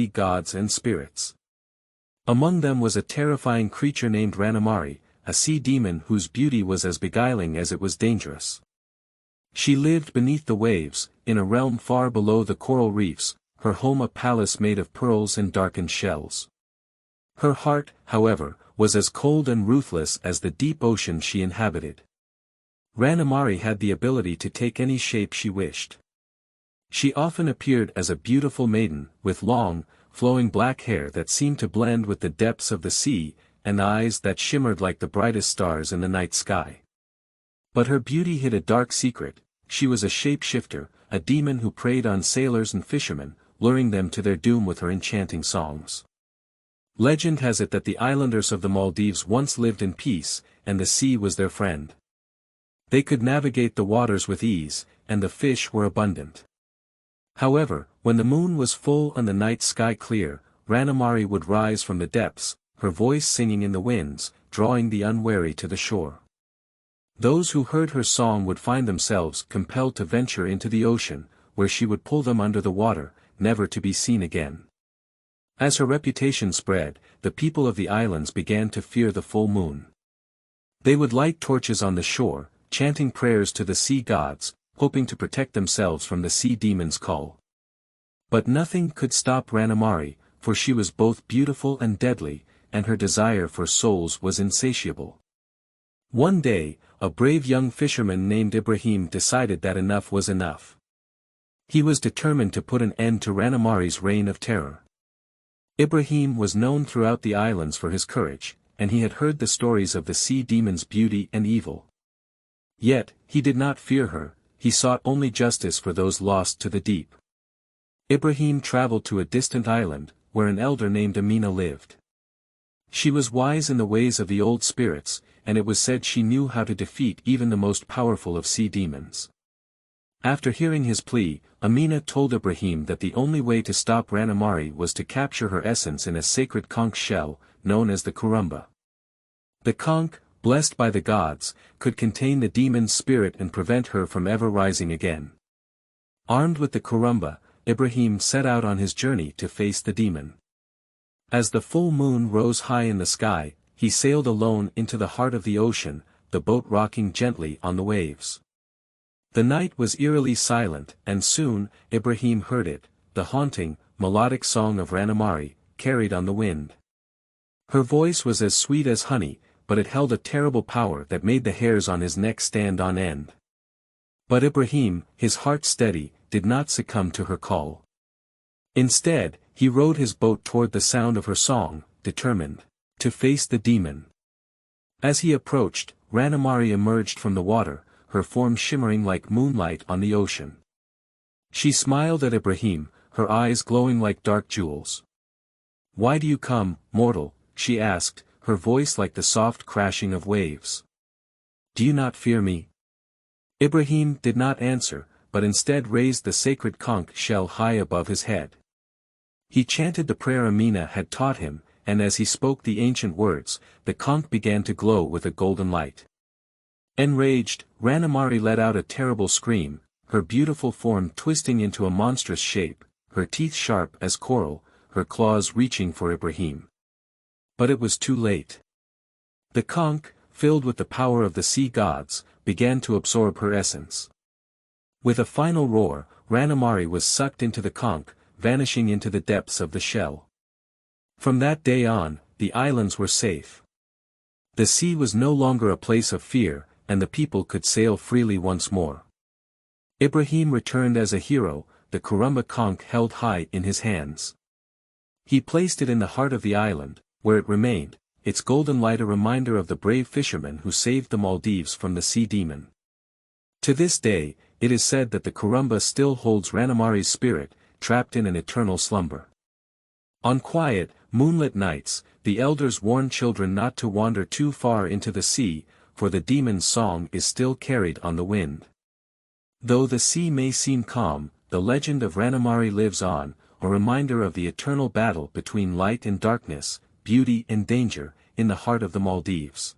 gods and spirits. Among them was a terrifying creature named Rannamaari, a sea demon whose beauty was as beguiling as it was dangerous. She lived beneath the waves, in a realm far below the coral reefs, her home a palace made of pearls and darkened shells. Her heart, however, was as cold and ruthless as the deep ocean she inhabited. Rannamaari had the ability to take any shape she wished. She often appeared as a beautiful maiden, with long, flowing black hair that seemed to blend with the depths of the sea, and eyes that shimmered like the brightest stars in the night sky. But her beauty hid a dark secret. She was a shapeshifter, a demon who preyed on sailors and fishermen, luring them to their doom with her enchanting songs. Legend has it that the islanders of the Maldives once lived in peace, and the sea was their friend. They could navigate the waters with ease, and the fish were abundant. However, when the moon was full and the night sky clear, Rannamaari would rise from the depths, her voice singing in the winds, drawing the unwary to the shore. Those who heard her song would find themselves compelled to venture into the ocean, where she would pull them under the water, never to be seen again. As her reputation spread, the people of the islands began to fear the full moon. They would light torches on the shore, chanting prayers to the sea gods, hoping to protect themselves from the sea demon's call. But nothing could stop Rannamaari, for she was both beautiful and deadly, and her desire for souls was insatiable. One day, a brave young fisherman named Ibrahim decided that enough was enough. He was determined to put an end to Rannamaari's reign of terror. Ibrahim was known throughout the islands for his courage, and he had heard the stories of the sea demon's beauty and evil. Yet, he did not fear her, he sought only justice for those lost to the deep. Ibrahim traveled to a distant island, where an elder named Amina lived. She was wise in the ways of the old spirits, and it was said she knew how to defeat even the most powerful of sea demons. After hearing his plea, Amina told Ibrahim that the only way to stop Rannamaari was to capture her essence in a sacred conch shell, known as the kurumba. The conch, blessed by the gods, could contain the demon's spirit and prevent her from ever rising again. Armed with the kurumba, Ibrahim set out on his journey to face the demon. As the full moon rose high in the sky, he sailed alone into the heart of the ocean, the boat rocking gently on the waves. The night was eerily silent, and soon, Ibrahim heard it, the haunting, melodic song of Rannamaari, carried on the wind. Her voice was as sweet as honey, but it held a terrible power that made the hairs on his neck stand on end. But Ibrahim, his heart steady, did not succumb to her call. Instead, he rowed his boat toward the sound of her song, determined to face the demon. As he approached, Rannamaari emerged from the water, her form shimmering like moonlight on the ocean. She smiled at Ibrahim, her eyes glowing like dark jewels. "Why do you come, mortal?" she asked, her voice like the soft crashing of waves. "Do you not fear me?" Ibrahim did not answer, but instead raised the sacred conch shell high above his head. He chanted the prayer Amina had taught him, and as he spoke the ancient words, the conch began to glow with a golden light. Enraged, Rannamaari let out a terrible scream, her beautiful form twisting into a monstrous shape, her teeth sharp as coral, her claws reaching for Ibrahim. But it was too late. The conch, filled with the power of the sea gods, began to absorb her essence. With a final roar, Rannamaari was sucked into the conch, vanishing into the depths of the shell. From that day on, the islands were safe. The sea was no longer a place of fear, and the people could sail freely once more. Ibrahim returned as a hero, the kurumba conch held high in his hands. He placed it in the heart of the island, where it remained, its golden light a reminder of the brave fisherman who saved the Maldives from the sea demon. To this day, it is said that the kurumba still holds Rannamaari's spirit, trapped in an eternal slumber. On quiet, moonlit nights, the elders warn children not to wander too far into the sea, for the demon's song is still carried on the wind. Though the sea may seem calm, the legend of Rannamaari lives on, a reminder of the eternal battle between light and darkness, beauty and danger, in the heart of the Maldives.